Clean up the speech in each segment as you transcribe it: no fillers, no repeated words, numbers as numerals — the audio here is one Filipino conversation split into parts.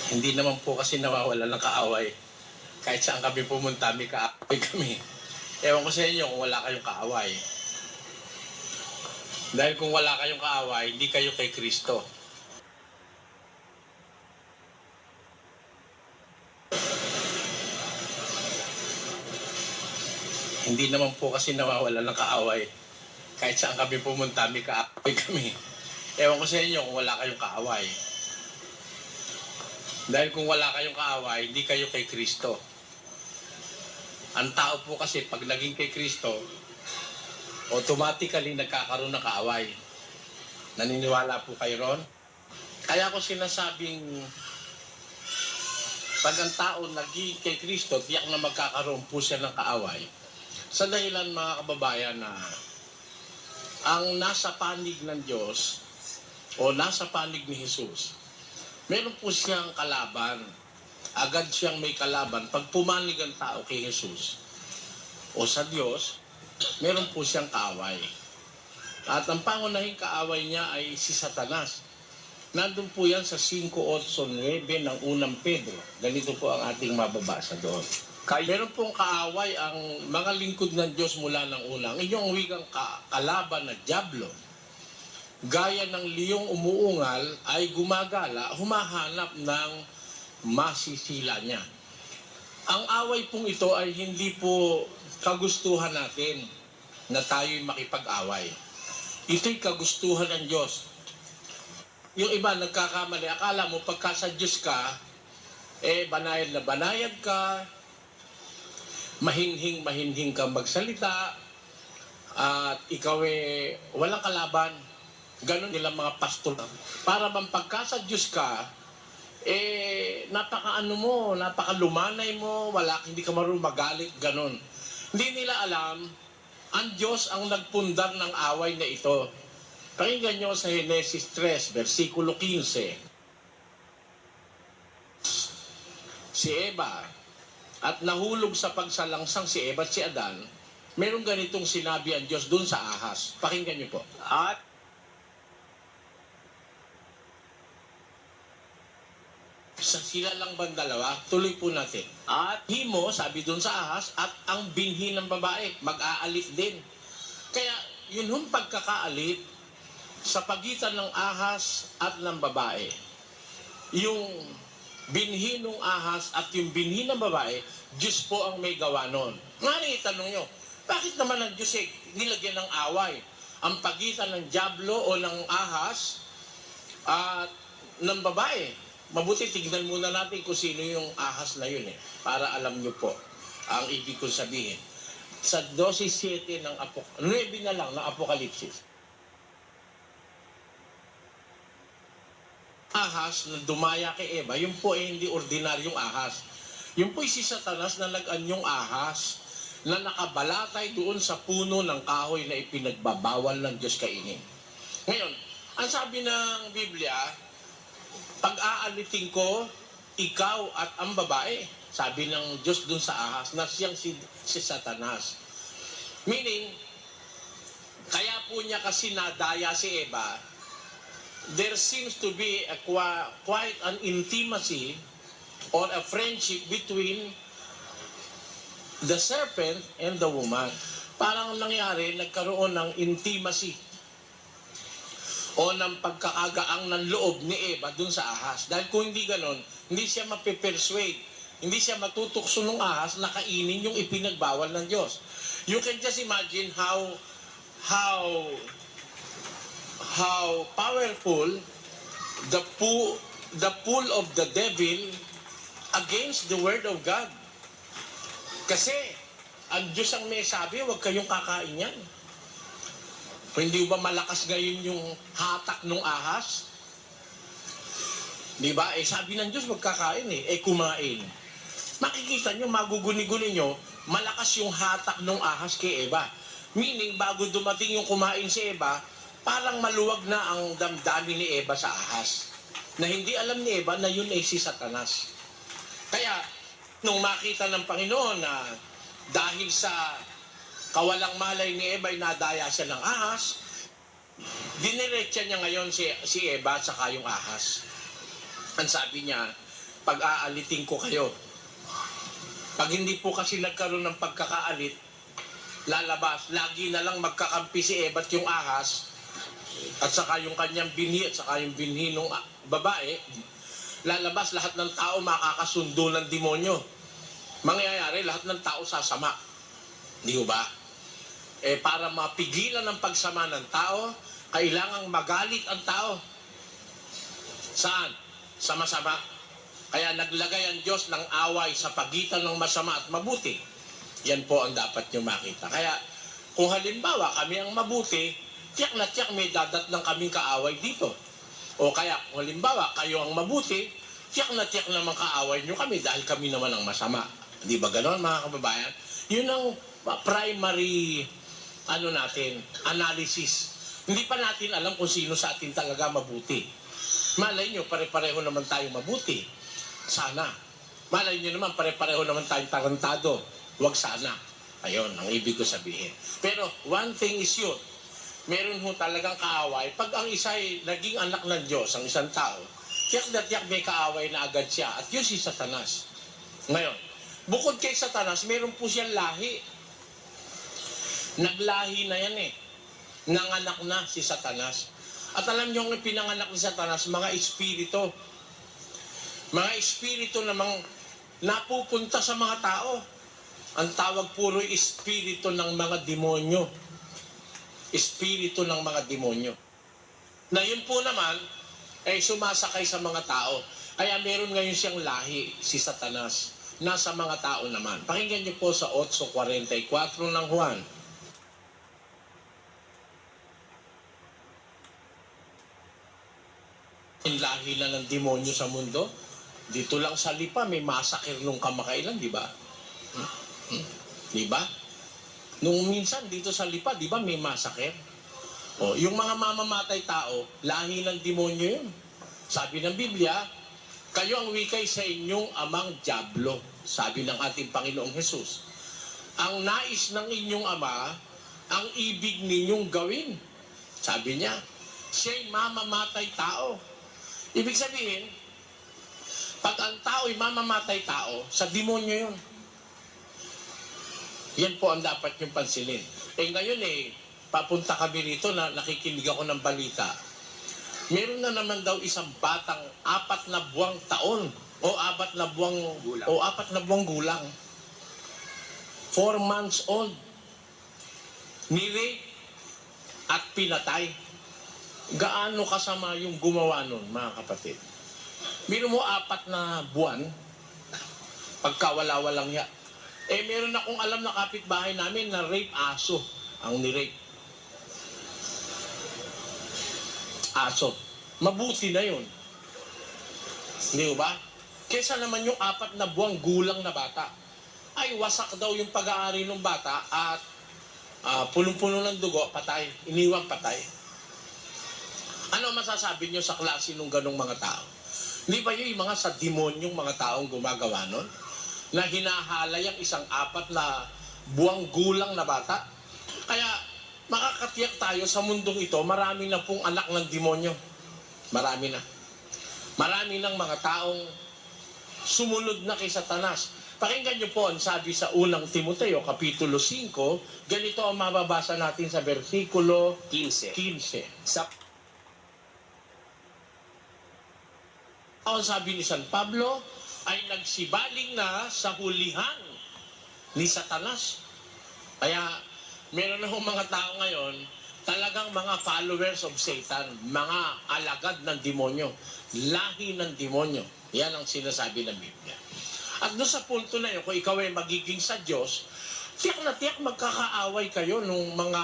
Hindi naman po kasi nawawala ng kaaway. Kahit saan kami pumunta, may kaaway kami. Ewan ko sa inyo kung wala kayong kaaway. Dahil kung wala kayong kaaway, hindi kayo kay Kristo. Hindi naman po kasi nawawala ng kaaway. Kahit saan kami pumunta, may kaaway kami. Ewan ko sa inyo kung wala kayong kaaway. Dahil kung wala kayong kaaway, hindi kayo kay Kristo. Ang tao po kasi pag naging kay Kristo, automatically nagkakaroon ng kaaway. Naniniwala po kayo ron? Kaya ko sinasabing pag ang tao naging kay Kristo, tiyak na magkakaroon po siya ng kaaway. Sa dahilan mga kababayan na ang nasa panig ng Diyos o nasa panig ni Jesus, meron po siyang kalaban. Agad siyang may kalaban. Pag pumanig ang tao kay Jesus o sa Diyos, meron po siyang kaaway. At ang pangunahing kaaway niya ay si Satanas. Nandun po yan sa 5:8-9 ng unang Pedro. Ganito po ang ating mababasa doon. Meron pong kaaway ang mga lingkod ng Diyos mula ng unang. Inyong wikang kalaban na dyablo, gaya ng liyong umuungal, ay gumagala, humahanap ng masisila niya. Ang away pong ito ay hindi po kagustuhan natin na tayo'y makipag-away. Ito'y kagustuhan ng Diyos. Yung iba nagkakamali, akala mo pagka sa Diyos ka, banayad na banayad ka, mahinhing ka magsalita, at ikaw walang kalaban. Ganon nilang mga pastor. Para bang pagka sa Diyos ka, napakalumanay mo, hindi ka marunong magalit, ganon. Hindi nila alam, ang Diyos ang nagpundar ng away na ito. Pakinggan nyo sa Genesis 3, versikulo 15. Si Eva, at nahulog sa pagsalangsang si Eva at si Adan, merong ganitong sinabi ang Diyos dun sa ahas. Pakinggan nyo po. At sila lang bang dalawa? Tuloy po natin. At himo, sabi dun sa ahas, at ang binhi ng babae, mag-aalit din. Kaya yun yung pagkakaalit sa pagitan ng ahas at ng babae. Yung binhi ng ahas at yung binhi ng babae, Diyos po ang may gawa nun. Ngayon itanong nyo, bakit naman ang Diyos nilagyan ng away? Ang pagitan ng dyablo o ng ahas at ng babae. Mabuti tignan muna natin kung sino yung ahas na yun para alam nyo po ang ibig kong sabihin. Sa 12:7 ng 9 na lang ng Apokalipsis. Ahas na dumaya kay Eva, yun po ay hindi ordinaryong ahas. Yun po ay si Satanas na nag-anyong ahas na nakabalatay doon sa puno ng kahoy na ipinagbabawal ng Diyos kainin. Ngayon, ang sabi ng Biblia, pag-aalitin ko, ikaw at ang babae. Sabi ng Diyos dun sa ahas na siyang si Satanas. Meaning, kaya po niya kasi nadaya si Eva, there seems to be quite an intimacy or a friendship between the serpent and the woman. Parang nangyari, nagkaroon ng intimacy o ng pagkakagaang ng loob ni Eva dun sa ahas. Dahil kung hindi ganon, hindi siya mapipersuade, hindi siya matutukso ng ahas na kainin yung ipinagbawal ng Diyos. You can just imagine how powerful the pull of the devil against the word of God. Kasi ang Diyos ang may sabi, huwag kayong kakain yan. Hindi ba malakas ngayon yung hatak ng ahas? Di ba? Sabi ng Diyos, magkakain kumain. Makikita nyo, maguguni-guni nyo, malakas yung hatak ng ahas kay Eva. Meaning, bago dumating yung kumain si Eva, parang maluwag na ang damdamin ni Eva sa ahas. Na hindi alam ni Eva na yun ay si Satanas. Kaya, nung makita ng Panginoon na dahil sa kawalang malay ni Eva ay nadaya siya ng ahas, diniretsa niya ngayon si Eva at saka yung ahas. Ang sabi niya, pag-aalitin ko kayo. Pag hindi po kasi nagkaroon ng pagkakaalit, lalabas, lagi na lang magkakampi si Eva at yung ahas, at saka yung kanyang binhi, at saka yung binhi ng babae, lalabas lahat ng tao makakasundo ng demonyo. Mangyayari, lahat ng tao sasama. Di ba? Para mapigilan ang pagsama ng tao, kailangang magalit ang tao. Saan? Sa masama. Kaya naglagay ang Diyos ng away sa pagitan ng masama at mabuti. Yan po ang dapat nyo makita. Kaya kung halimbawa kami ang mabuti, tiyak na tiyak may dadat ng kaming kaaway dito. O kaya kung halimbawa kayo ang mabuti, tiyak na tiyak naman kaaway nyo kami dahil kami naman ang masama. Di ba ganon mga kababayan? Yun ang primary analysis. Hindi pa natin alam kung sino sa atin talaga mabuti. Malay nyo, pare-pareho naman tayo mabuti. Sana. Malay nyo naman, pare-pareho naman tayong tarantado. Huwag sana. Ayun, ang ibig ko sabihin. Pero one thing is yun, meron ho talagang kaaway. Pag ang isa ay naging anak ng Diyos, ang isang tao, tiyak na tiyak may kaaway na agad siya. At yun si Satanas. Ngayon, bukod kay Satanas, meron po siyang lahi. Naglahi na yan eh. Nanganak na si Satanas. At alam niyo ang pinanganak ni Satanas, mga espiritu. Mga espiritu namang napupunta sa mga tao. Ang tawag puro espiritu ng mga demonyo. Espiritu ng mga demonyo. Na yun po naman, ay sumasakay sa mga tao. Kaya meron ngayon siyang lahi, si Satanas. Nasa mga tao naman. Pakinggan niyo po sa 8:44 ng Juan. Lahi na ng demonyo sa mundo. Dito lang sa Lipa, may masakir nung kamakailan, di ba? Di ba? Nung minsan, dito sa Lipa, di ba may masakir? O, yung mga mamamatay tao, lahi ng demonyo yun. Sabi ng Biblia, kayo ang wikay sa inyong amang dyablo, sabi ng ating Panginoong Hesus. Ang nais ng inyong ama, ang ibig ninyong gawin. Sabi niya, siya'y mamamatay tao. Ibig sabihin, pag ang tao'y mamamatay tao, sa demonyo yun. Yan po ang dapat yung pansinin. Ngayon papunta kami rito na nakikinig ako ng balita. Meron na naman daw isang batang 4 na buwang taon o 4 na buwang gulang. 4 months old. Nirape at pinatay. Gaano kasama yung gumawa nun, mga kapatid? Biro mo 4 na buwan, pagkawala-walang ya. Meron akong alam na kapitbahay namin na rape aso ang nirape. Aso. Mabuti na yun. Hindi ba? Kesa naman yung 4 na buwang gulang na bata. Ay, wasak daw yung pag-aari ng bata at punong-puno ng dugo, patay. Iniwang patay. Ano masasabi nyo sa klase ng ganong mga tao? Hindi ba yung mga sa demonyong mga taong gumagawa nun? Na hinahalay ang isang 4 na buwang gulang na bata? Kaya makakatiyak tayo sa mundong ito, marami na pong anak ng demonyo. Marami na. Marami ng mga taong sumunod na kay Satanas. Pakinggan niyo po ang sabi sa unang Timoteo, Kapitulo 5, ganito ang mababasa natin sa versikulo 15. Ang sabi ni San Pablo ay nagsibaling na sa hulihan ni Satanas. Kaya meron na mga tao ngayon talagang mga followers of Satan, mga alagad ng demonyo, lahi ng demonyo. Yan ang sinasabi ng Biblia. At doon sa punto na yun, kung ikaw ay magiging sa Diyos, tiyak na tiyak magkakaaway kayo nung mga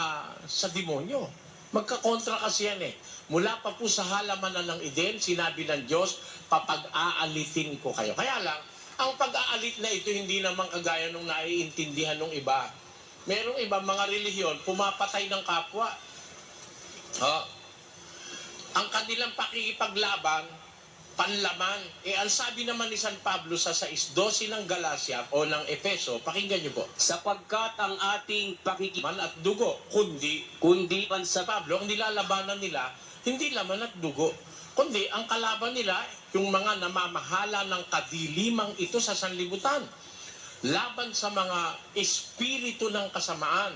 sa demonyo. Magkakontra kasi yan Mula pa po sa halamanan ng Eden, sinabi ng Diyos, papag-aalitin ko kayo. Kaya lang, ang pag-aalit na ito hindi naman kagaya nung naiintindihan ng iba. Merong iba mga relihiyon, pumapatay ng kapwa. Ang kanilang pakikipaglaban, panlaman. Ang sabi naman ni San Pablo sa 6:12 ng Galacia o ng Efeso, pakinggan niyo po. Sapagkat ang ating Man at dugo, kundi sa Pablo, ang nilalabanan nila, hindi laman at dugo, kundi ang kalaban nila, yung mga namamahala ng kadilimang ito sa sanlibutan, laban sa mga espiritu ng kasamaan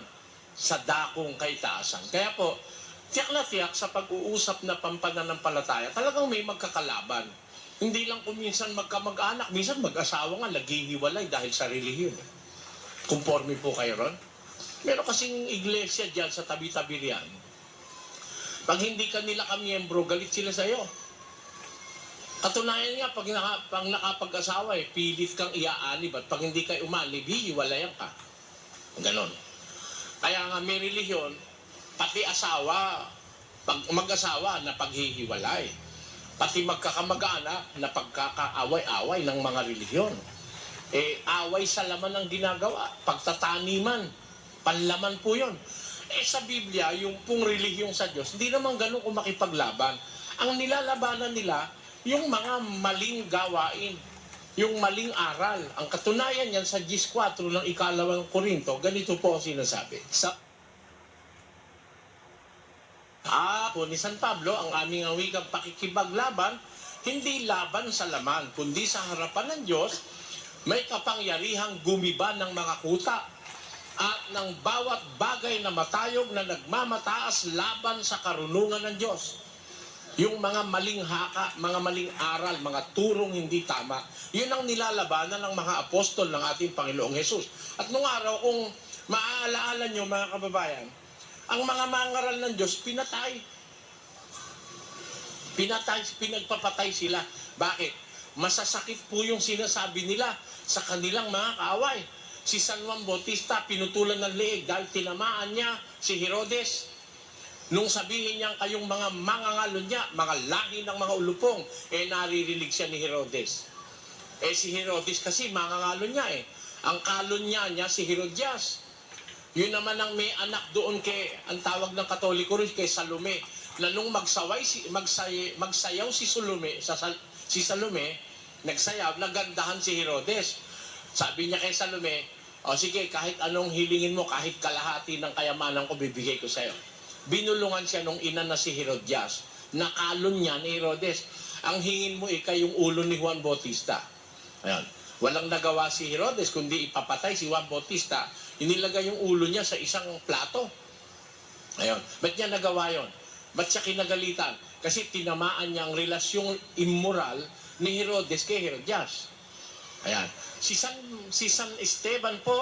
sa dakong kaitaasan. Kaya po, tiyak na tiyak sa pag-uusap na pampananampalataya, talagang may magkakalaban. Hindi lang kung minsan magkamag-anak, minsan mag-asawa nga, naghihiwalay dahil sa relihiyon. Conforme po kayo ron? Meron kasing iglesia dyan sa tabi-tabi riyan. Pag hindi ka nila kamiyembro, galit sila sa iyo. Katunayan nga, pag nakapag-asawa, pilit kang iaanib at pag hindi ka umanib, hihiwalayan ka. Ganon. Kaya nga may relihiyon, pati asawa, pag mag-asawa na paghihiwalay. Pati magkakamag-anak na pagkakaaway-away ng mga relihiyon. Away sa laman ang ginagawa. Pagtataniman, panlaman po yun. Sa Biblia, yung pong relihiyong sa Diyos, hindi naman ganun kung makipaglaban. Ang nilalabanan nila, yung mga maling gawain, yung maling aral. Ang katunayan yan sa 10:4 ng 2 Korinto, ganito po ang sinasabi. Po ni San Pablo, ang aming wikang pakikipaglaban, hindi laban sa laman, kundi sa harapan ng Diyos, may kapangyarihang gumiba ng mga kuta at ng bawat bagay na matayog na nagmamataas laban sa karunungan ng Diyos. Yung mga maling haka, mga maling aral, mga turong hindi tama, yun ang nilalabanan ng mga apostol ng ating Panginoong Hesus. At nung araw, kung maaalaala nyo mga kababayan, ang mga mangaral ng Diyos, pinatay. Pinagpapatay sila. Bakit? Masasakit po yung sinasabi nila sa kanilang mga kaaway. Si San Juan Bautista, pinutulan ng leeg dahil tinamaan niya si Herodes. Nung sabihin niya kayong mga mangangalon niya, mga lahi ng mga ulupong, naririnig siya ni Herodes. Si Herodes kasi mangangalon niya Ang kalon niya si Herodias. Yun naman ang may anak doon ang tawag ng Katoliko rin, kay Salome, na nung magsayaw si Salome, nagsayaw, nagandahan si Herodes. Sabi niya kay Salome, sige, kahit anong hilingin mo, kahit kalahati ng kayamanan ko, bibigay ko sa'yo. Binulungan siya nung ina na si Herodias. Nakalon niya ni Herodes. Ang hingin mo, yung ulo ni Juan Bautista. Ayan. Walang nagawa si Herodes, kundi ipapatay si Juan Bautista. Inilagay yung ulo niya sa isang plato. Ayun. Ba't niya nagawa yon? Ba't siya kinagalitan? Kasi tinamaan niya ang relasyong immoral ni Herodes kay Herodias. Ayan. Si San Esteban po,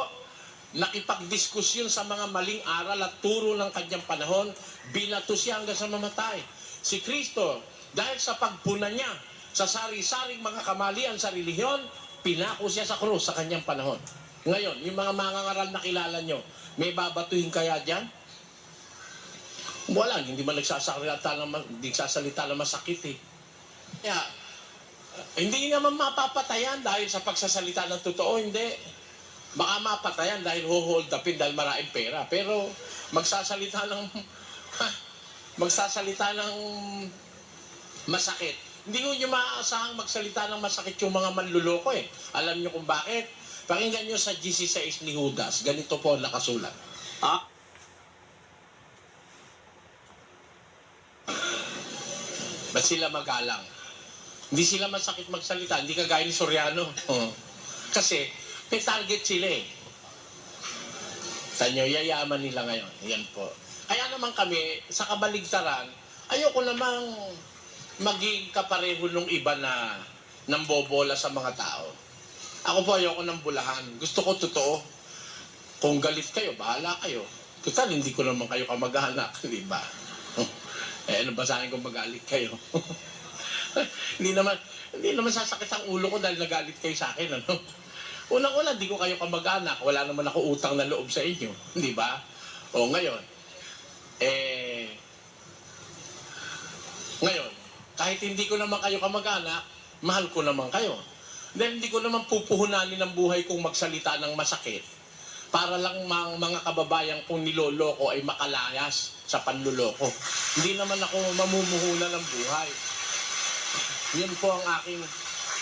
nakipagdiskusyon sa mga maling aral at turo ng kanyang panahon, binato siya hanggang sa mamatay. Si Kristo, dahil sa pagpuna niya sa sari-saring mga kamalian sa relihiyon, pinako siya sa krus sa kanyang panahon. Ngayon, yung mga mangangaral na kilala nyo, may babatuhin kaya dyan? Wala, hindi man nagsasalita ng masakit Kaya, hindi naman mapapatayan dahil sa pagsasalita ng totoo, hindi. Baka mapatayan dahil hold upin dahil maraming pera. Pero magsasalita ng masakit. Hindi ko nyo maaasahang magsalita ng masakit yung mga manluloko Alam nyo kung bakit? Pakinggan nyo sa 16 ni Judas. Ganito po nakasulat. Ba't sila magalang? Hindi sila masakit magsalita. Hindi kagaya ni Soriano. Kasi may target sila Tanyo, yayaman nila ngayon. Yan po. Kaya naman kami, sa kabaligtaran, ayoko namang maging kapareho nung iba na nambobola sa mga tao. Ako po ayoko ng bulahan. Gusto ko totoo. Kung galit kayo, bahala kayo. Total, hindi ko naman kayo kamag-anak, di ba? Ano ba sa akin kung magalit kayo? hindi naman sasakit ang ulo ko dahil nagalit kayo sa akin, ano? Unang-una, hindi ko kayo kamag-anak. Wala naman ako utang na loob sa inyo. Di ba? Ngayon, kahit hindi ko naman kayo kamag-anak, mahal ko naman kayo. Dahil hindi ko naman pupuhunanin ang buhay kong magsalita ng masakit para lang mga kababayan kong niloloko ay makalayas sa panluloko. Hindi naman ako mamumuhunan ng buhay. Yun po ang aking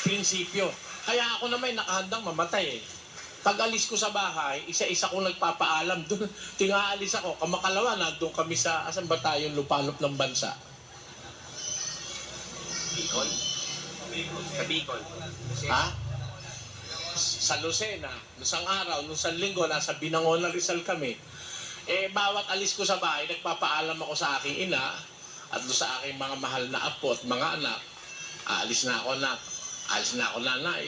prinsipyo. Kaya ako naman nakahandang mamatay Pag alis ko sa bahay, isa-isa kong nagpapaalam doon. Tinaalis ako, kamakalawa na doon kami sa, asan ba tayo, lupalop ng bansa? Sa Bicol. Ha? Sa Lucena, nung isang araw, nung isang linggo, nasa Binangonan Rizal kami. Bawat alis ko sa bahay, nagpapaalam ako sa aking ina at doon sa aking mga mahal na apo at mga anak. Alis na ako, anak. Alis na ako, nanay.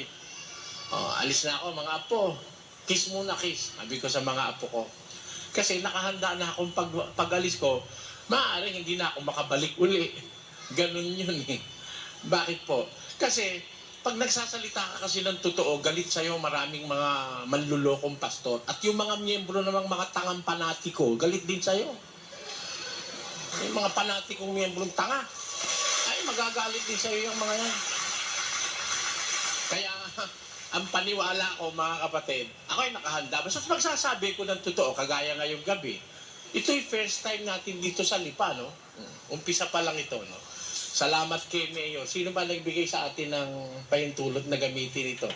Alis na ako, mga apo. Kiss muna, kiss. Sabi ko sa mga apo ko. Kasi nakahanda na akong pag-alis ko, maaaring hindi na ako makabalik uli. Ganun yun eh. Bakit po? Kasi pag nagsasalita ka kasi ng totoo, galit sa'yo maraming mga manlulokong pastor. At yung mga miyembro namang mga tangang panatiko, galit din sa'yo. Yung mga panatikong miyembrong tanga, ay magagalit din sa'yo yung mga yan. Kaya ang paniwala ko mga kapatid, ako ay nakahanda. Basta magsasabi ko ng totoo, kagaya ngayong gabi, ito yung first time natin dito sa Lipa, no? Umpisa pa lang ito, no? Salamat kay Mayor. Sino ba nagbigay sa atin ng pahintulot na gamitin ito?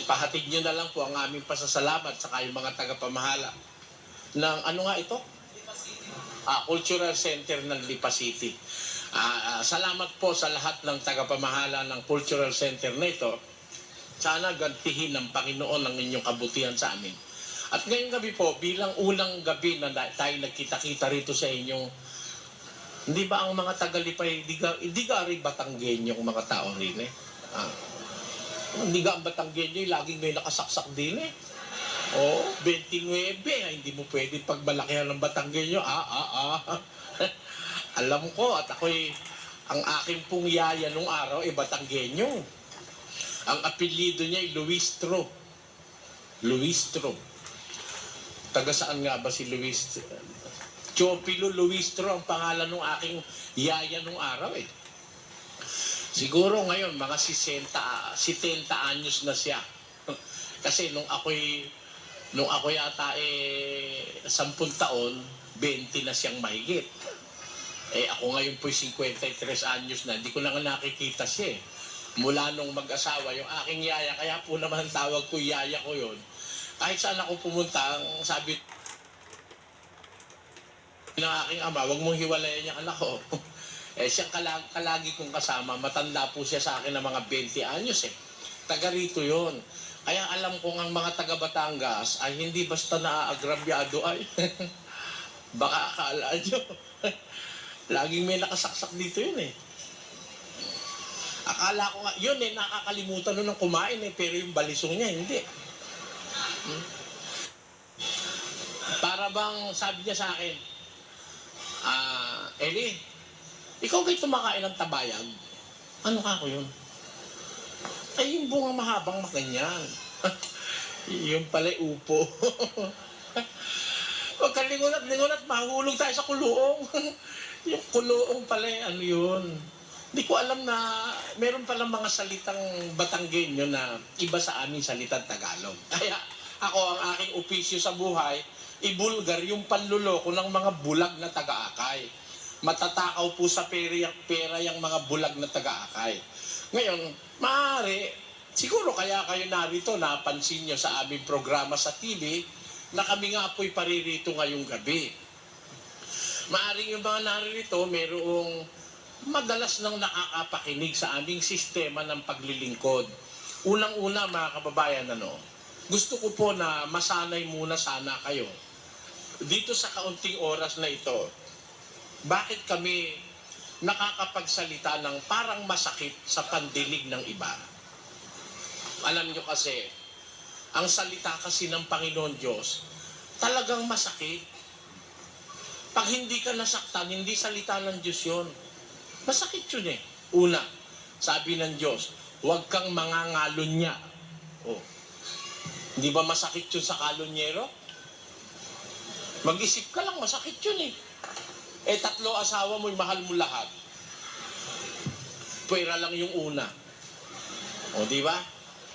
Pahatid nyo na lang po ang aming pasasalamat sa kayong mga tagapamahala ng ano nga ito? Cultural Center ng Lipa City. Salamat po sa lahat ng tagapamahala ng Cultural Center na ito. Sana gantihin ng Panginoon ang inyong kabutihan sa amin. At ngayong gabi po, bilang unang gabi na tayo nagkita-kita rito sa inyong, hindi ba ang mga taga-Lipay, hindi ka rin Batanggenyo ang mga tao rin eh. Hindi ka ang Batanggenyo, laging may nakasaksak din eh. 29, hindi mo pwede pagbalakihan ng Batanggenyo. Alam ko at ako'y, ang aking pong yaya nung araw ay Batanggenyo. Ang apelyido niya ay Luistro. Luistro. Taga saan nga ba si Luistro? Chopilo Luistro ang pangalan ng aking yaya nung araw eh. Siguro ngayon, mga 70 anyos na siya. Kasi nung ako yata 10 taon, 20 na siyang mahigit. Ako ngayon po'y 53 anyos na, hindi ko na nga nakikita siya eh. Mula nung mag-asawa, yung aking yaya, kaya po naman ang tawag ko, yaya ko yun. Kahit saan ako pumunta, ang sabi ng aking ama, wag mong hiwalayan yung anak ko. Siyang kalagi kong kasama, matanda po siya sa akin ng mga 20 anyos eh. Taga rito yun. Kaya alam kong ang mga taga Batangas ay hindi basta naaagrabyado ay. Baka akala nyo. Laging may nakasaksak dito yun eh. Akala ko nga, yun eh, nakakalimutan nun ng kumain eh, pero yung balisong niya, hindi. Para bang sabi niya sa akin, Eli, ikaw kayo tumakain ng tabayag? Ano ka ko yun? Ay, yung bunga mahabang makanyan. Yung pala'y upo. Huwag ka lingunat, mahulog tayo sa kuluong. Yung kuluong pala'y, ano yun? Hindi ko alam na meron palang mga salitang Batanggenyo na iba sa aming salitang Tagalog. Kaya ako ang aking opisyo sa buhay, ibulgar yung panluloko ng mga bulag na taga-akay. Matatakaw po sa pera yung mga bulag na taga-akay. Ngayon, maaari, siguro kaya kayo narito, napansin nyo sa aming programa sa TV, na kami nga po'y paririto ngayong gabi. Maaring yung mga naririto, merong madalas nang nakakapakinig sa aming sistema ng paglilingkod. Unang-una mga kababayan, gusto ko po na masanay muna sana kayo dito sa kaunting oras na ito. Bakit kami nakakapagsalita ng parang masakit sa pandinig ng iba? Alam nyo kasi, ang salita kasi ng Panginoon Diyos, talagang masakit. Pag hindi ka nasaktan, hindi salita ng Diyos yun. Masakit yun eh. Una, sabi ng Diyos, huwag kang mangangalunya. Hindi ba masakit yun sa kalunyero? Mag-isip ka lang, masakit yun eh. 3 asawa mo'y mahal mo lahat. Pwera lang yung una. Di ba?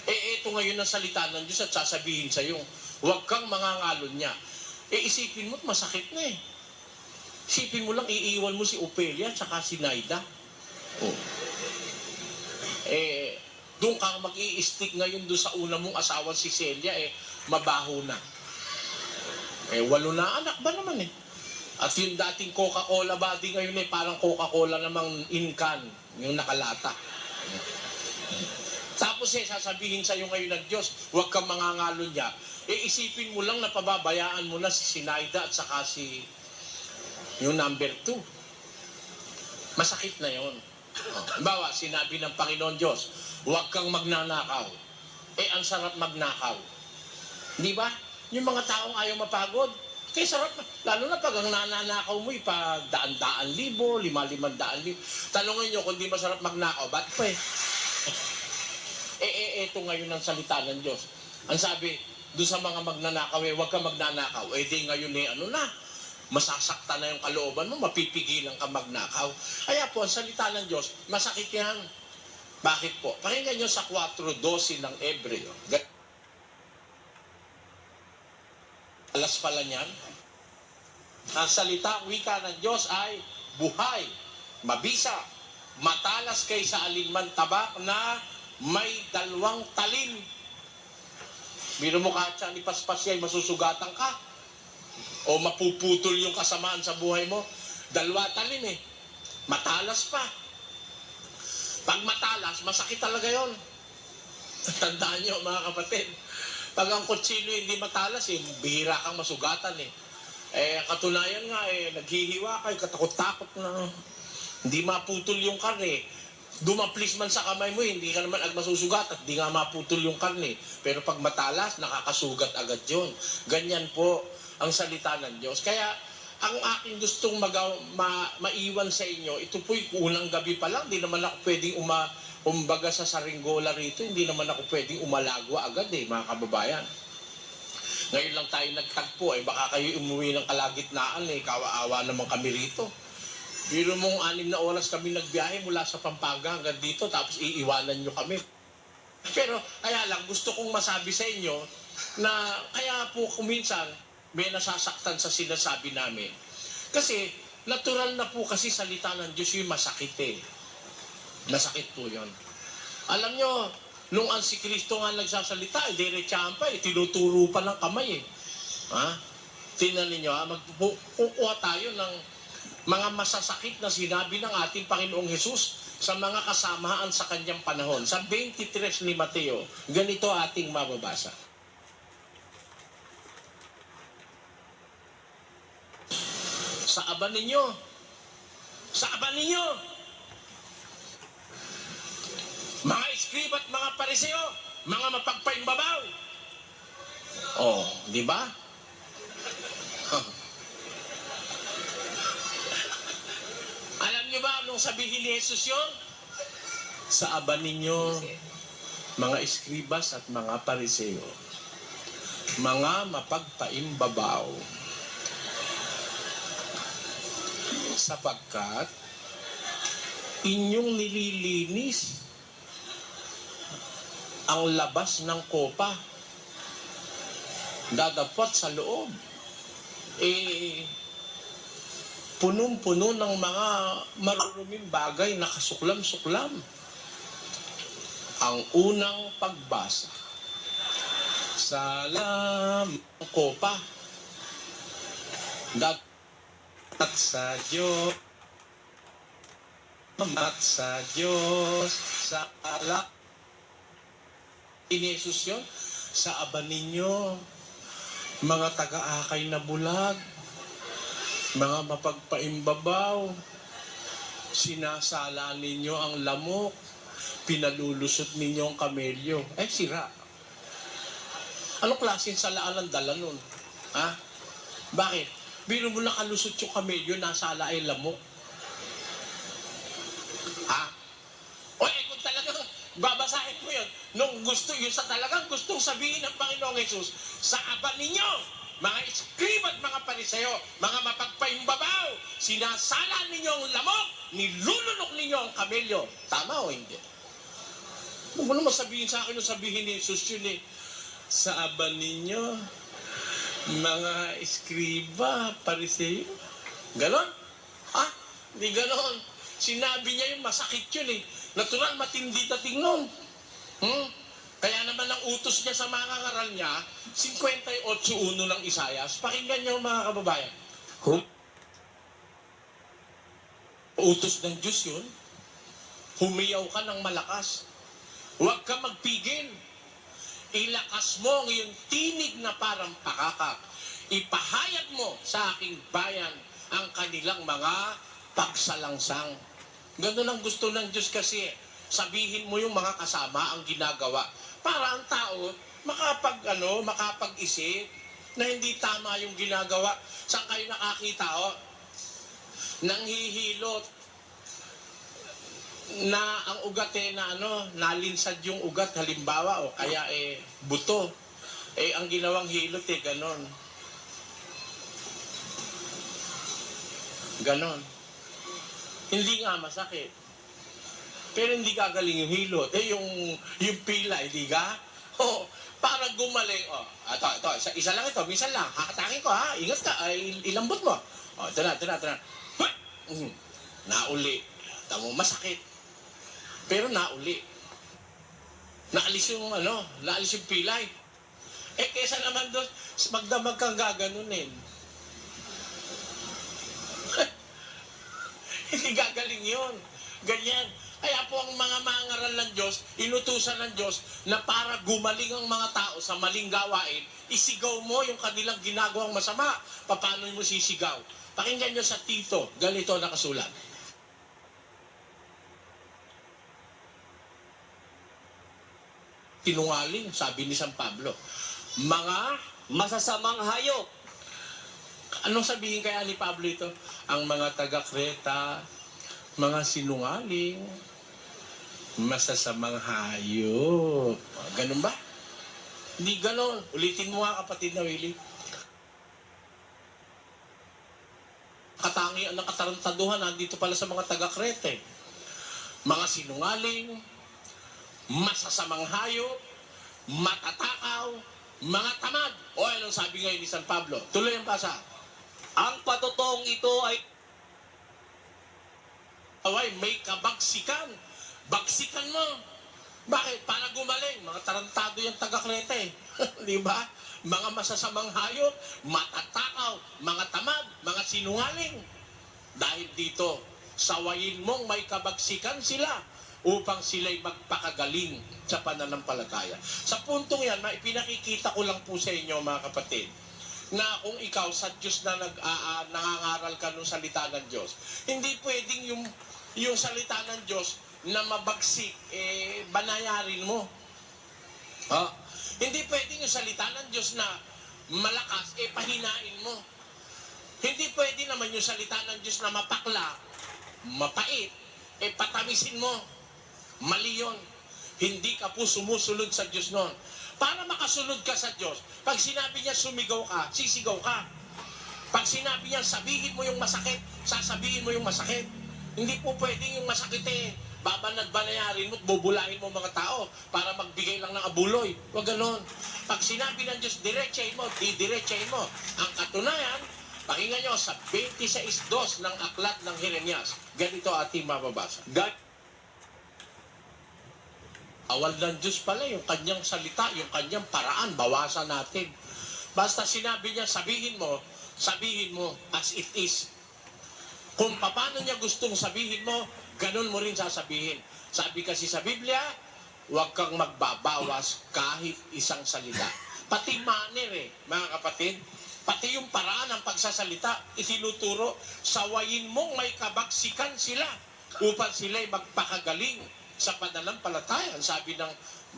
Ito ngayon ang salita ng Diyos at sasabihin sa'yo, huwag kang mangangalunya. Isipin mo't masakit na eh. Isipin mo lang, iiwan mo si Opelia at saka si Naida. Doon kang mag-i-stick ngayon doon sa una mong asawa si Celia, mabaho na. 8 na anak ba naman eh. At yung dating Coca-Cola body ngayon parang Coca-Cola namang in can, yung nakalata. Tapos sasabihin sa'yo ngayon ng Diyos, huwag kang mangangalo niya. Isipin mo lang na pababayaan mo na si Sinaida at saka si yung number 2. Masakit na yon. Bawa, sinabi ng Panginoon Diyos, huwag kang magnanakaw. Ang sarap magnakaw. Di ba? Yung mga taong ayaw mapagod, kaya sarap, lalo na pag ang nananakaw mo, pag daan-daan libo, 5,500 Tanongin nyo, kung di masarap magnakaw, ba't pa eto ngayon ang salita ng Diyos. Ang sabi, doon sa mga magnanakaw, huwag ka magnanakaw. Di ngayon masasaktan na yung kalooban mo, mapipigilan ka magnakaw. Kaya po, ang salita ng Diyos, masakit yan. Bakit po? Pakinggan nyo sa 4:12 ng Hebreo. Alas pala niyan. Ang salita, wika ng Diyos ay buhay, mabisa, matalas kaysa alinman tabak na may 2 talim. Biro mo katsa ni Paspas yan, masusugatan ka. O mapuputol yung kasamaan sa buhay mo. 2 talim Matalas pa. Pag matalas, masakit talaga yon. Tandaan nyo mga kapatid. Pag ang kutsilyo hindi matalas, bihira kang masugatan katunayan nga naghihiwa kayo, katakot-takot na hindi maputol yung karne. Dumaplis man sa kamay mo, hindi ka naman masusugat at hindi nga maputol yung karne. Pero pag matalas, nakakasugat agad yun. Ganyan po ang salita ng Diyos. Kaya ang aking gustong maiwan sa inyo, ito po'y unang gabi pa lang, hindi naman ako pwedeng umbaga sa saringgola rito, hindi naman ako pwedeng umalagwa agad mga kababayan. Ngayon lang tayo nagtagpo, baka kayo umuwi ng kalagitnaan, kawaawa naman kami rito. Biro mong 6 na oras kami nagbiyahe mula sa Pampanga hanggang dito, tapos iiwanan nyo kami. Pero kaya lang, gusto kong masabi sa inyo na kaya po kuminsan may nasasaktan sa sinasabi namin. Kasi natural na po kasi salita ng Diyos yung masakit Masakit po yun. Alam nyo, nung ang si Kristo nga nagsasalita, diretsahan pa tinuturo pa ng kamay Tingnan ninyo kukuha tayo ng mga masasakit na sinabi ng ating Panginoong Hesus sa mga kasamaan sa kanyang panahon. Sa 23 ni Mateo, ganito ating mababasa. Sa aba ninyo, mga iskriba at mga pariseo, mga mapagpaimbabaw. Di ba? Alam niyo ba anong sabihin ni Jesus yun? Sa aba ninyo, mga iskribas at mga pariseo, mga mapagpaimbabaw, sapagkat inyong nililinis ang labas ng kopa, dadapot sa loob. Punong-puno ng mga maruruming bagay na kasuklam-suklam. Ang unang pagbasa sa kopa, at sa Diyos, sa alak. Ni Jesus yun, sa aba ninyo, mga taga-akay na bulag, mga mapagpaimbabaw, sinasala ninyo ang lamok, pinalulusot ninyo ang kamelyo. Sira. Anong klaseng salaan ang dala nun? Bakit? Biro mo nakalusot yung kamelyo, nasala ay lamok. Kung talagang babasahin mo yun, yun sa talagang gustong sabihin ng Panginoong Hesus, sa aba ninyo, mga iskriba at mga pariseo, mga mapagpaimbabaw, sinasala ninyo ang lamok, nilulunok ninyo ang kamelyo. Tama o hindi? Huwag mo naman sabihin sa akin, sabihin ni Jesus yun sa aba ninyo, mga iskriba, pariseo. Ganon? Hindi ganon. Sinabi niya yung masakit yun Natural, matindi dating nun. Kaya naman ang utos niya sa mga ngaral niya, 58:1 ng Isayas. Pakinggan niyo mga kababayan. Utos ng Diyos yun. Humiyaw ka ng malakas. Huwag ka magpigil. Ilakas mo ang iyong tinig na parang pakakak. Ipahayag mo sa aking bayan ang kanilang mga pagsalangsang. Ganun ang gusto ng Diyos kasi. Sabihin mo yung mga kasama ang ginagawa para ang tao makapag-isip na hindi tama yung ginagawa. Saan kayo nakakita nanghihilot na ang ugat nalinsad yung ugat halimbawa o kaya buto. Ang ginawang hilot ganon. Ganon. Hindi nga masakit. Pero hindi gagaling yung hilot. Yung pila, hindi ka? Para gumaling. Ito, isa lang ito, minsan lang. Hakatakin ko ha, ingat ka, ilambot mo. Ito na. Nauli. Tamo, masakit. Pero nauli. Naalis yung pilay. Kesa naman doon, magdamag kang gaganunin. Hindi gagaling yun. Ganyan. Kaya po ang mga mangaral ng Diyos, inutusan ng Diyos na para gumaling ang mga tao sa maling gawain, isigaw mo yung kanilang ginagawang masama. Paano mo sisigaw? Pakinggan nyo sa Tito, ganito nakasulat. Tinungaling, sabi ni San Pablo. Mga masasamang hayop. anong sabihin kaya ni Pablo ito? Ang mga taga-Kreta, mga sinungaling, masasamang hayop. Ganun ba? Hindi ganun. Ulitin mo nga, kapatid na Willie. Katangian ng katarantaduhan nandito pala sa mga taga-Krete. Mga sinungaling, masasamang hayop, matatakaw, mga tamad. Anong sabi ngayon ni San Pablo? Tuloy ang basa. Ang patotong ito ay May kabagsikan. Bagsikan mo. Bakit? Para gumaling. Mga tarantado yung taga-Krete. Di ba? Mga masasamang hayop, matatakaw, mga tamad, mga sinungaling. Dahil dito, sawayin mong may kabagsikan sila upang sila'y magpakagaling sa pananampalataya. Sa puntong yan, maipinakikita ko lang po sa inyo mga kapatid, na kung ikaw sa Diyos na nangangaral ka ng salita ng Diyos, hindi pwedeng yung salita ng Diyos na mabagsik, banayarin mo. Hindi pwedeng yung salita ng Diyos na malakas, pahinain mo. Hindi pwede naman yung salita ng Diyos na mapakla, mapait, patamisin mo. Mali yun. Hindi ka po sumusunod sa Diyos noon. Para makasunod ka sa Diyos, pag sinabi niya sumigaw ka, sisigaw ka. Pag sinabi niya sabihin mo yung masakit, sasabihin mo yung masakit. Hindi po pwedeng yung masakit babanad-banayarin mo at bubulahin mo mga tao para magbigay lang ng abuloy. Huwag ganon. Pag sinabi ng Diyos, diretsahin mo, didiretsahin mo. Ang katunayan, pakinggan nyo sa 26:2 ng aklat ng Jeremias. Ganito ating mababasa. Awal ng Diyos pala yung kanyang salita, yung kanyang paraan, bawasan natin. Basta sinabi niya, sabihin mo as it is. Kung paano niya gustong sabihin mo, ganun mo rin sasabihin. Sabi kasi sa Biblia, huwag kang magbabawas kahit isang salita. Pati manner mga kapatid. Pati yung paraan ng pagsasalita, itinuturo, sawayin mong may kabagsikan sila upang sila'y magpakagaling sa pananampalataya, sabi ng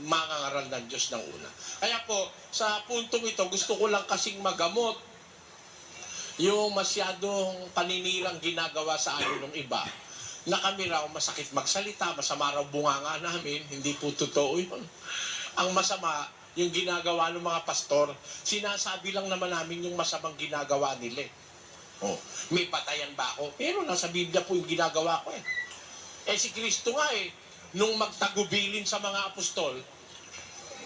mga ngaral ng Diyos ng una. Kaya po, sa puntong ito, gusto ko lang kasing magamot yung masyadong paninirang ginagawa sa amin ng iba, na kami raw masakit magsalita, masama raw bunganga namin, hindi po totoo yun. Ang masama, yung ginagawa ng mga pastor, sinasabi lang naman namin yung masamang ginagawa nila. May patayan ba ako? Pero nasa Biblia po yung ginagawa ko si Kristo nga nung magtagubilin sa mga apostol,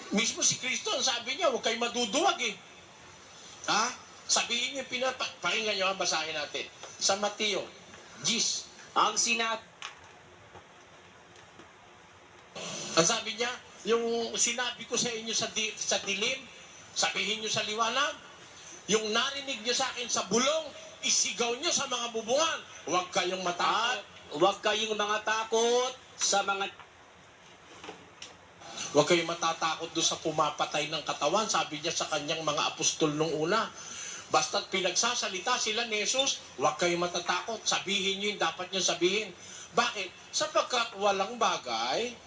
mismo si Kristo, ang sabi niya, huwag kayo maduduwag Sabihin niyo, pakinggan niyo, basahin natin. Sa Mateo, Gis. ang sinabi Ang sabi niya, yung sinabi ko sa inyo sa dilim, sabihin niyo sa liwanag. Yung narinig niyo sa akin sa bulong, isigaw niyo sa mga bubungan. Huwag kayong matakot. huwag kayong mga takot sa mga Huwag kayong matatakot doon sa pumapatay ng katawan. Sabi niya sa kanyang mga apostol nung una. Basta't pinagsasalita sila ni Jesus, huwag kayong matatakot. Sabihin niyo yung dapat niyo sabihin. Bakit? Sapagkat walang bagay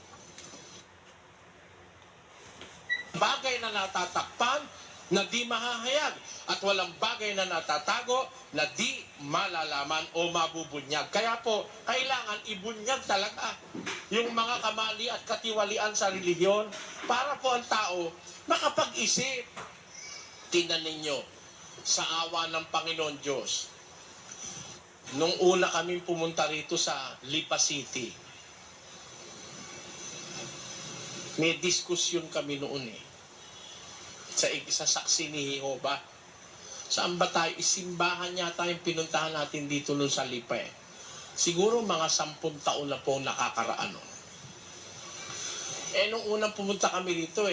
na natatakpan na di mahahayag at walang bagay na natatago na di malalaman o mabubunyag. Kaya po, kailangan ibunyag talaga yung mga kamali at katiwalian sa relihiyon para po ang tao makapag-isip. Tingnan ninyo, sa awa ng Panginoon Diyos, nung una kaming pumunta rito sa Lipa City, may diskusyon kami noon sa saksi ni Jehovah. Saan ba tayo? Isimbahan yata yung pinuntahan natin dito nun sa Lipa Siguro mga 10 taon na po nakakaraan nun. Nung unang pumunta kami dito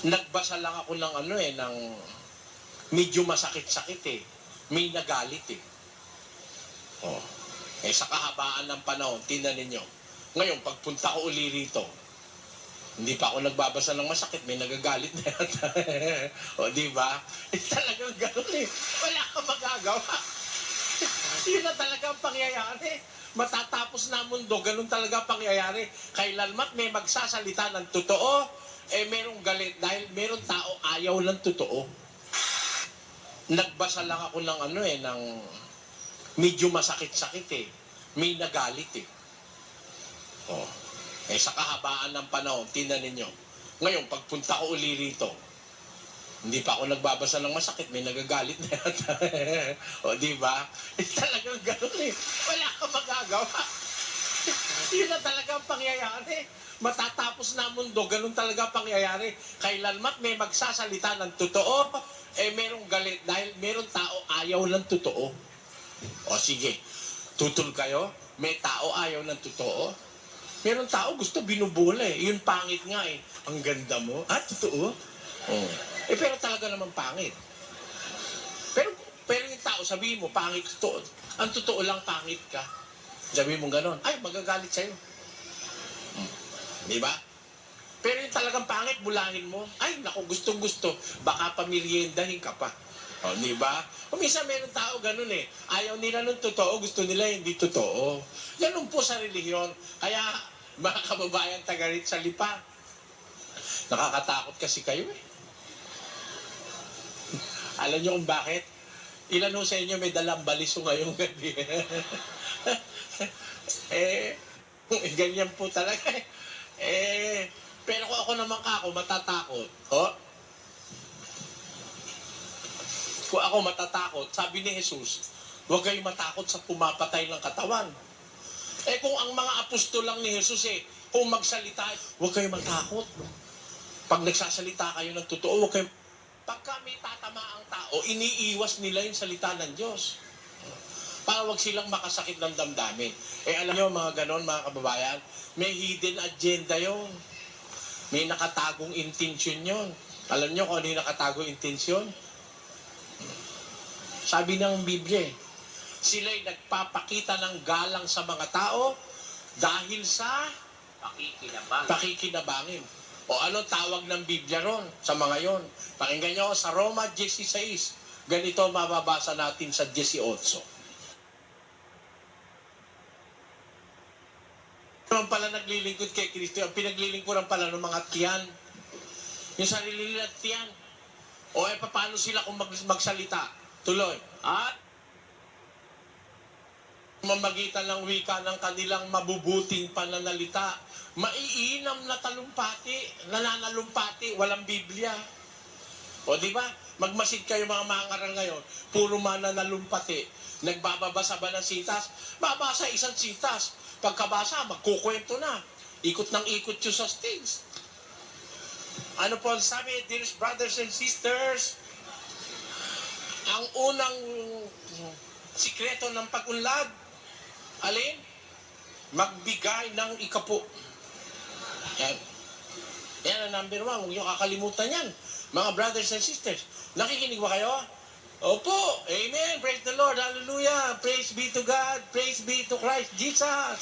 nagbasa lang ako ng ng medyo masakit-sakit May nagalit Oh. Sa kahabaan ng panahon, tingnan ninyo. Ngayon, pagpunta ko uli rito, hindi pa ako nagbabasa ng masakit, may nagagalit na yata. O, di ba? Talagang gano'n Wala kang magagawa. Yun na talaga ang pangyayari. Matatapos na ang mundo, ganun talaga ang pangyayari. Kailanmat may magsasalita ng totoo, merong galit dahil merong tao ayaw ng totoo. Nagbasa lang ako ng ng medyo masakit-sakit May nagalit Oh. Sa kahabaan ng panahon, tingnan ninyo. Ngayon, pagpunta ko uli rito, hindi pa ako nagbabasa ng masakit, may nagagalit na yata. O, di ba? Talagang gano'n Wala kang magagawa. Yun na talaga ang pangyayari. Matatapos na ang mundo, ganun talaga ang pangyayari. Kailanmat may magsasalita ng totoo, merong galit dahil merong tao ayaw ng totoo. O sige, tutol kayo, may tao ayaw ng totoo. Merong tao gusto binubula Yun pangit nga Ang ganda mo. Totoo? Oh. Pero talaga naman pangit. Pero yung tao, sabihin mo, pangit totoo. Ang totoo lang, pangit ka. Sabihin mo ganon. Ay, magagalit sa'yo. Di ba? Pero yung talagang pangit, bulahin mo. Ay, naku, gustong-gusto. Baka pamilyendahin ka pa. O, di ba? O minsan meron tao ganun Ayaw nila ng totoo, gusto nila hindi totoo. Ganun po sa relihiyon. Kaya, mga kababayan tagarit sa Lipa, nakakatakot kasi kayo Alam niyo kung bakit? Ilan sa inyo may dalang baliso ngayong gabi? Ganyan po talaga pero kung ako naman matatakot. Kung ako matatakot, sabi ni Jesus, huwag kayong matakot sa pumapatay ng katawan. Kung ang mga apostol lang ni Jesus kung magsalita, huwag kayong matakot. Pag nagsasalita kayo ng totoo, huwag kayong... Pagka may tatama ang tao, iniiwas nila yung salita ng Diyos. Para huwag silang makasakit ng damdamin. Alam nyo, mga ganon, mga kababayan, may hidden agenda yon. May nakatagong intention yon. Alam nyo kung ano yung nakatagong intention? Sabi ng Biblia, sila'y nagpapakita ng galang sa mga tao dahil sa pakikinabangin. O ano tawag ng Biblia ron sa mga yon? Pakinggan nyo sa Roma 16. Ganito mababasa natin sa 18. Naman pala naglilingkod kay Kristo, ang pinaglilingkuran pala ng mga tiyan. Yung sarili nila tiyan. O paano sila kung magsalita? Tuloy. At mamagitan ng wika ng kanilang mabubuting pananalita, maiinam na talumpati, nananalumpati, walang Biblia. O di ba? Magmasid kayo mga mangaral ngayon, puro mananalumpati. Nagbababasa ba ng sitas? Babasa isang sitas. Pagkabasa, magkukwento na. Ikot ng ikot yung sa stage. Ano po ang sabi, dear brothers and sisters, ang unang sikreto ng pag-unlad, alin? Magbigay ng ikapo. Yan ang number 1. Huwag niyo kakalimutan yan. Mga brothers and sisters, nakikinig ba kayo? Opo, amen, praise the Lord, hallelujah, praise be to God, praise be to Christ Jesus.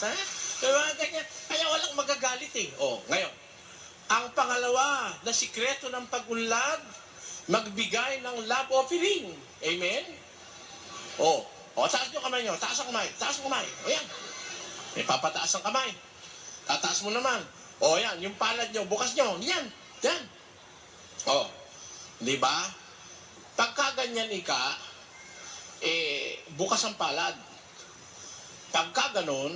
Diba, ganyan. Kaya walang magagalit eh. Ngayon, ang pangalawa na sikreto ng pag-unlad, magbigay ng love offering. Amen? Taas nyo kamay nyo, taas ang kamay, taas ang kamay. Ayan, may papataas ang kamay. Tataas mo naman. Yan, yung palad nyo, bukas nyo, yan, yan. Di ba? Pagka ganyan bukas ang palad. Pagka ganon,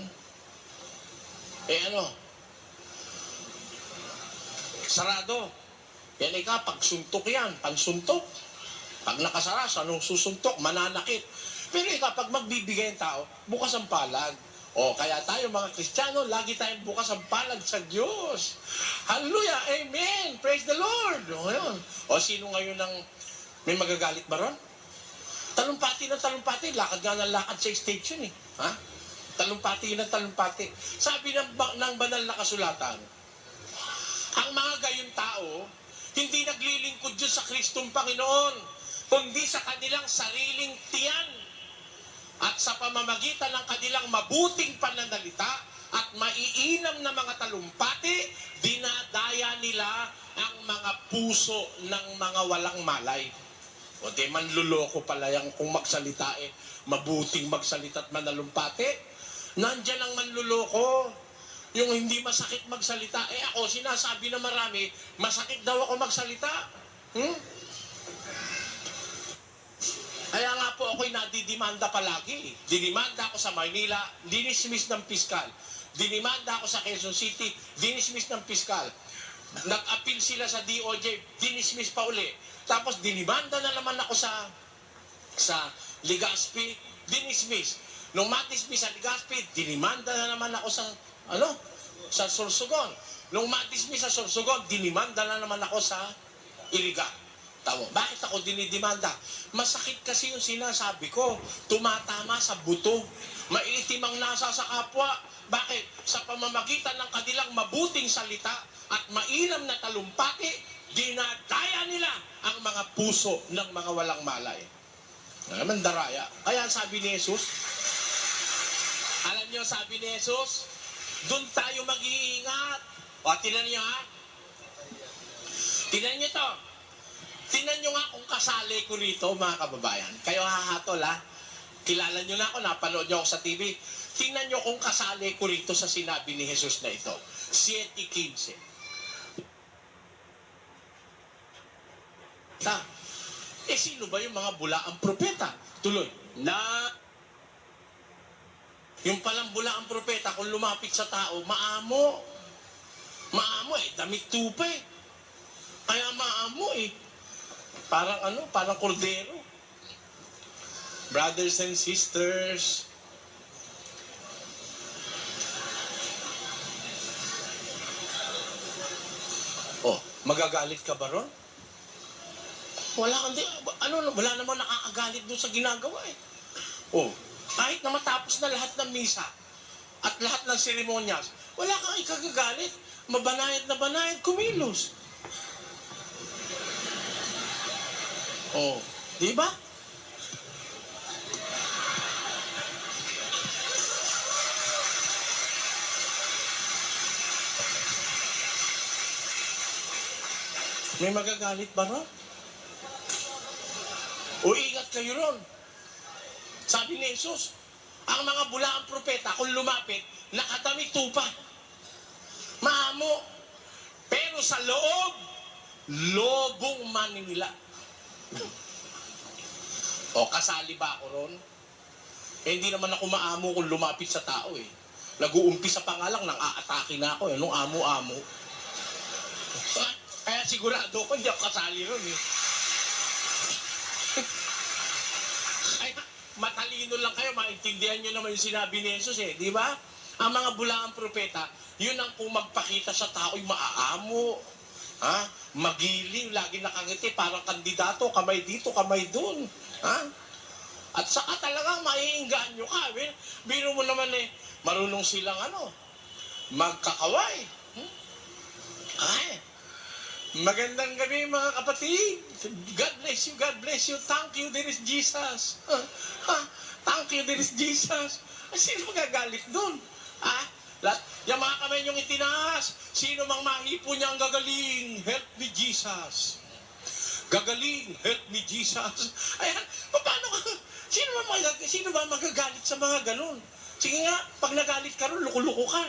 sarado. Yan pagsuntok yan, pagsuntok. Pag nakasara, anong susuntok, mananakit. Pero pag magbibigay ang tao, bukas ang palad. Kaya tayo mga Kristiyano, lagi tayong bukas ang palad sa Diyos. Hallelujah, amen, praise the Lord. Yun. Sino ngayon ang may magagalit ba ron? Talumpati ng talumpati, lakad nga ng lakad sa station eh. Ha? Talumpati ng talumpati. Sabi ng banal na kasulatan, ang mga gayong tao, hindi naglilingkod dyan sa Kristong Panginoon, kundi sa kanilang sariling tiyan. At sa pamamagitan ng kanilang mabuting pananalita at maiinam na mga talumpati, dinadaya nila ang mga puso ng mga walang malay. Manluloko pala yan kung magsalita mabuting magsalita at manalumpati. Nandyan ang manluloko. Yung hindi masakit magsalita. Ako, sinasabi na marami, masakit daw ako magsalita. Kaya nga po ako'y nadidimanda palagi. Dinimanda ako sa Maynila, dinismiss ng piskal. Dinimanda ako sa Quezon City, dinismiss ng piskal. Nag-appeal sila sa DOJ, dinismiss pa uli. Tapos dinimanda na naman ako sa Legazpi, dinismiss. Nung matismiss sa Legazpi, dinimanda na naman ako sa Sorsogon. Nung matismiss sa Sorsogon, dinimanda na naman ako sa Iligan. Bakit ako dinidimanda? Masakit kasi yung sinasabi ko. Tumatama sa buto. Maiitim ang nasa sa kapwa. Bakit? Sa pamamagitan ng kanilang mabuting salita at mainam na talumpati, dinadaya nila ang mga puso ng mga walang malay. Naman daraya. Kaya sabi ni Jesus, alam niyo sabi ni Jesus, doon tayo mag-iingat. Tinan niyo ha? Tinan niyo to. Tinan nyo nga kung kasali ko rito, mga kababayan. Kayo hahatol, ha? Kilala nyo na ako, napanood nyo ako sa TV. Tingnan nyo kung kasali ko rito sa sinabi ni Jesus na ito. 7:15. Sino ba yung mga bulaang propeta? Tuloy. Yung palang bulaang propeta, kung lumapit sa tao, maamo. Maamo damit tupa Kaya maamo Parang kordero. Brothers and sisters, magagalit ka ba ron? Wala namang nakakagalit doon sa ginagawa kahit na matapos na lahat ng misa at lahat ng seremonyas, wala kang ikagagalit. Mabanayad na banayad, kumilos. Di ba? May magagalit ba ron? Ingat kayo ron. Sabi ni Jesus, ang mga bulaang propeta, kung lumapit, nakadamit tupa. Maamo. Pero sa loob, lobong maninila. Kasali ba ako ron? Hindi naman ako maamo kung lumapit sa tao Nag-uumpisa pa nga lang, nang aatake na ako nung amo-amo. Kaya sigurado ko, hindi ako kasali ron Ay, matalino lang kayo, maintindihan nyo naman yung sinabi ni Jesus di ba? Ang mga bulaang propeta, yun ang kung magpakita sa tao'y maaamo. Magiliw, lagi nakangiti, parang kandidato, kamay dito, kamay dun. At saka talagang maiinganyo ka. Biro mo naman marunong silang magkakaway. Magandang gabi mga kapatid. God bless you, God bless you. Thank you, there is Jesus. Thank you, there is Jesus. Sino magagalit doon? Yung mga kamay niyong itinaas, sino mang mahipo niya ang gagaling? Help me, Jesus. Gagaling, help me, Jesus. Ayan, paano ka? Sino ba magagalit sa mga ganun? Sige nga, pag nagalit ka ron, luko-luko ka.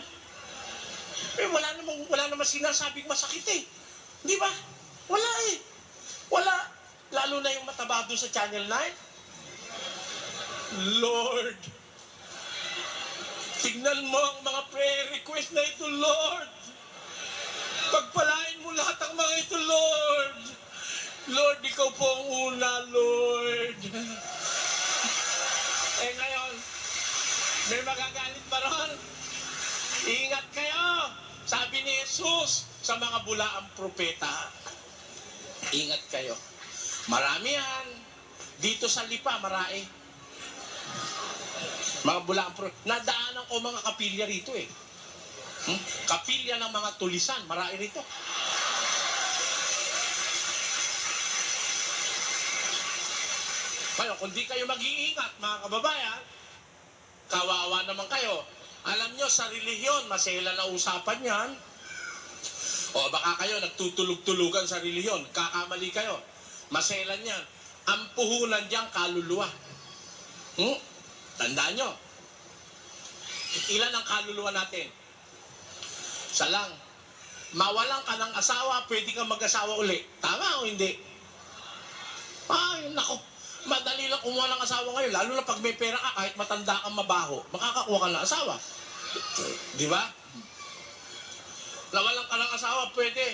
Wala namang sinasabing masakit eh. Di ba? Wala eh. Wala. Lalo na yung mataba doon sa Channel 9. Lord, tignan mo ang mga prayer request na ito, Lord. Pagpalain mo lahat ang mga ito, Lord. Lord, ikaw po ang una, Lord. Eh ngayon, may magagalit pa ron. Ingat kayo. Sabi ni Jesus sa mga bulaang propeta, ingat kayo. Marami yan. Dito sa Lipa, marami. Mga bulaang propeta. Nadaanan ko mga kapilya rito eh. Kapilya ng mga tulisan, marami rito. Kaya kung di kayo mag-iingat, mga kababayan, kawawa naman kayo. Alam nyo, sa relihiyon, masela na usapan yan. O baka kayo nagtutulog-tulugan sa relihiyon, kakamali kayo. Maselan yan. Ang puhunan dyan, kaluluwa. Tandaan nyo. Ilan ang kaluluwa natin? Isa lang. Mawalan ka ng asawa, pwede kang mag-asawa uli. Tama o hindi? Ay, nako. Madali lang kumuha ng asawa ngayon. Lalo na pag may pera ka, kahit matanda kang mabaho, makakakuha ka ng asawa. Di ba? Nawalan ka ng asawa, pwede.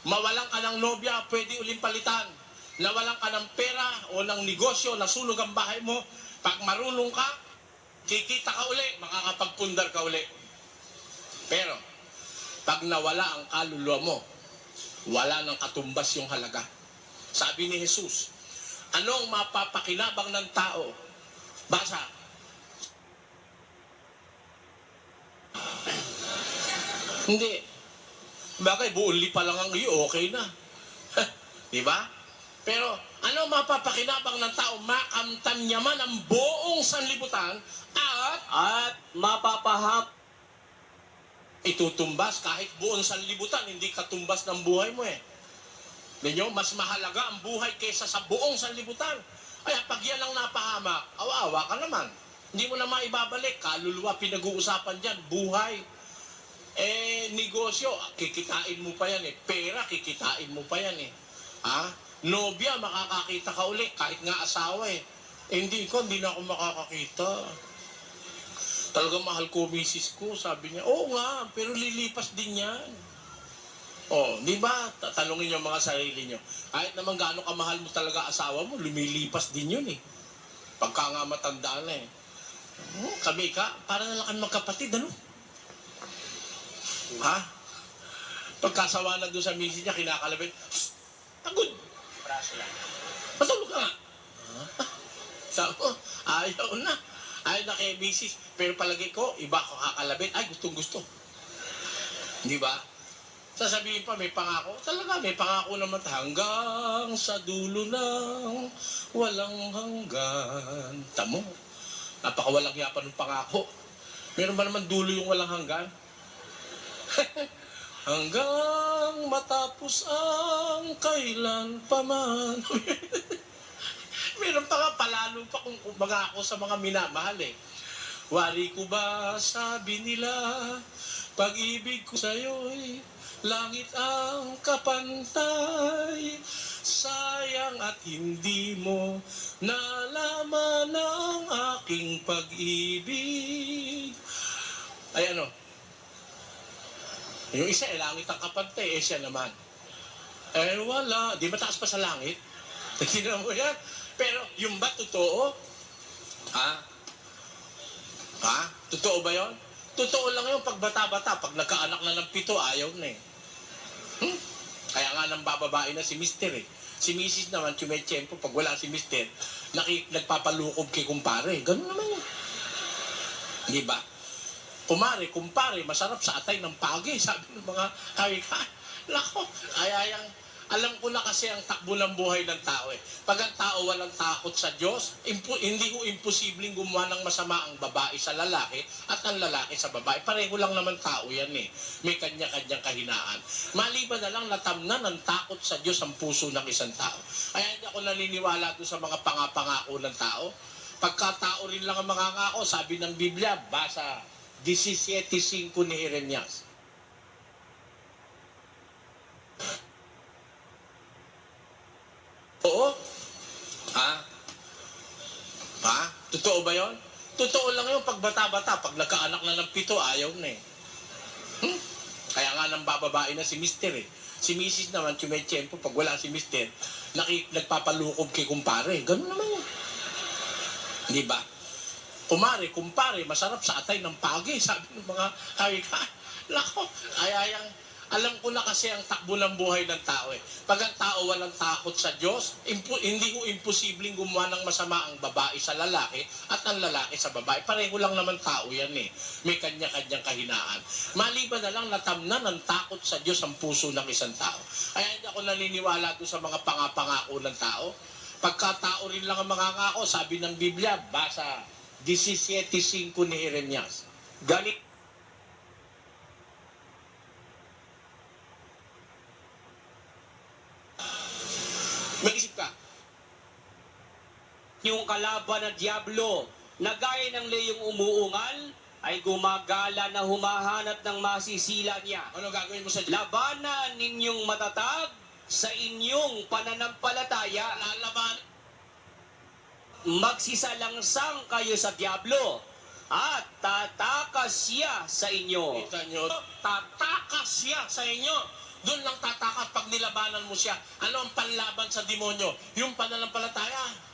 Mawalan ka ng nobya, pwede uling palitan. Nawalan ka ng pera o ng negosyo, nasunog ang bahay mo. Pag marunong ka, kikita ka uli, makakapagpundar ka uli. Pero, pag nawala ang kaluluwa mo, wala nang katumbas yung halaga. Sabi ni Jesus, anong mapapakinabang ng tao? Basa. Hindi. Bakit buong lipa lang ang iyo, okay na. Di ba? Pero ano mapapakinabang ng tao? Makamtan niya man ang buong sanlibutan at mapapahap. itutumbas kahit buong sanlibutan, hindi katumbas ng buhay mo eh. Ninyo, mas mahalaga ang buhay kaysa sa buong sanlibutan. Kaya pag yan ang napahamak, awa-awa ka naman. Hindi mo na maibabalik. Kaluluwa, pinag-uusapan dyan. Buhay. Negosyo, kikitain mo pa yan eh. Pera, kikitain mo pa yan eh. Nobya, makakakita ka ulit. Kahit nga asawa eh. Hindi na ako makakakita. Talagang mahal ko misis ko. Sabi niya, oo nga, pero lilipas din yan. Di ba? Tanungin niyo mga sarili niyo. Kahit naman gaano kamahal mo talaga asawa mo, lumilipas din yun eh. Pagka nga matandaan na eh. Kami ka, para na lang kami magkapatid, ano? Pagkasawa na doon sa misis niya, kinakalabit, pagod! Matulog ka nga! Sabi ko, ayaw na. Ayaw na kay misis. Pero palagi ko, iba ko kakalabit. Ay, gustong-gusto. Di ba? Sasabihin pa, may pangako. Talaga, may pangako naman. Hanggang sa dulo ng walang hanggan. Tamo. Napakawalang yapan ng pangako. Meron ba naman dulo yung walang hanggan? Hanggang matapos ang kailan pa man. Meron pa nga, palalo pa kung kumbaga ako sa mga minamahal eh. Wari ko ba, sabi nila, pag-ibig ko sa'yo'y langit ang kapantay. Sayang at hindi mo nalaman ang aking pag-ibig. Ay ano? Yung isa langit ang kapantay, siya naman. Wala. Di mataas pa sa langit? Tignan mo yan. Pero yung ba totoo? Totoo ba yon? Totoo lang yung pag bata-bata. Pag nagkaanak na ng 7, ayaw na eh. Kaya nga nang bababae na si Mister eh. Si Mrs. naman, tumetsyempo, pag wala si Mister, nagpapalukob kay kumpare. Ganun naman yun. Di ba? Kumpare, masarap sa atay ng pagi, sabi ng mga kawika. Lako, alam ko na kasi ang takbo ng buhay ng tao eh. Pag ang tao walang takot sa Diyos, hindi ko imposibleng gumawa ng masama ang babae sa lalaki at ang lalaki sa babae. Pareho lang naman tao yan eh. May kanya-kanyang kahinaan. Maliban na lang natamnan ng takot sa Diyos ang puso ng isang tao. Kaya hindi ako naniniwala doon sa mga pangako ng tao. Pagkatao rin lang ang mangangako, sabi ng Biblia, basa 17:5 ni Jeremias. Oo. Ha? Ha? Totoo ba yon? Totoo lang yun pag bata-bata. Pag nagkaanak na ng 7, ayaw na eh. Kaya nga nang bababae na si Mister eh. Si Mrs. naman, tumetsyempo, pag wala si Mister, nagpapalukob kay kumpare. Ganun naman yun. Di ba? Kumpare, masarap sa atay ng pagi. Sabi ng mga kawika. Lako, alam ko na kasi ang takbo ng buhay ng tao eh. Pag ang tao walang takot sa Diyos, hindi ko imposibleng gumawa ng masama ang babae sa lalaki at ang lalaki sa babae. Pareho lang naman tao yan eh. May kanya-kanyang kahinaan. Maliban na lang natamnan ng takot sa Diyos ang puso ng isang tao. Kaya hindi ako naniniwala doon sa mga pangako ng tao. Pagkatao rin lang ang mangangako, sabi ng Biblia, basa 17:5 ni Jeremias. Ganit Mag-isip ka. yung kalaban na Diablo na gaya ng leyong umuungal ay gumagala na humahanap ng masisila niya. Ano gagawin mo sa Diyos? Labanan ninyong matatag sa inyong pananampalataya. Lalaban. Magsisalangsang kayo sa Diablo at tatakas siya sa inyo. Kita nyo, tatakas siya sa inyo. Doon lang tatakas pag nilabanan mo siya. Ano ang panlaban sa demonyo? Yung pananampalataya.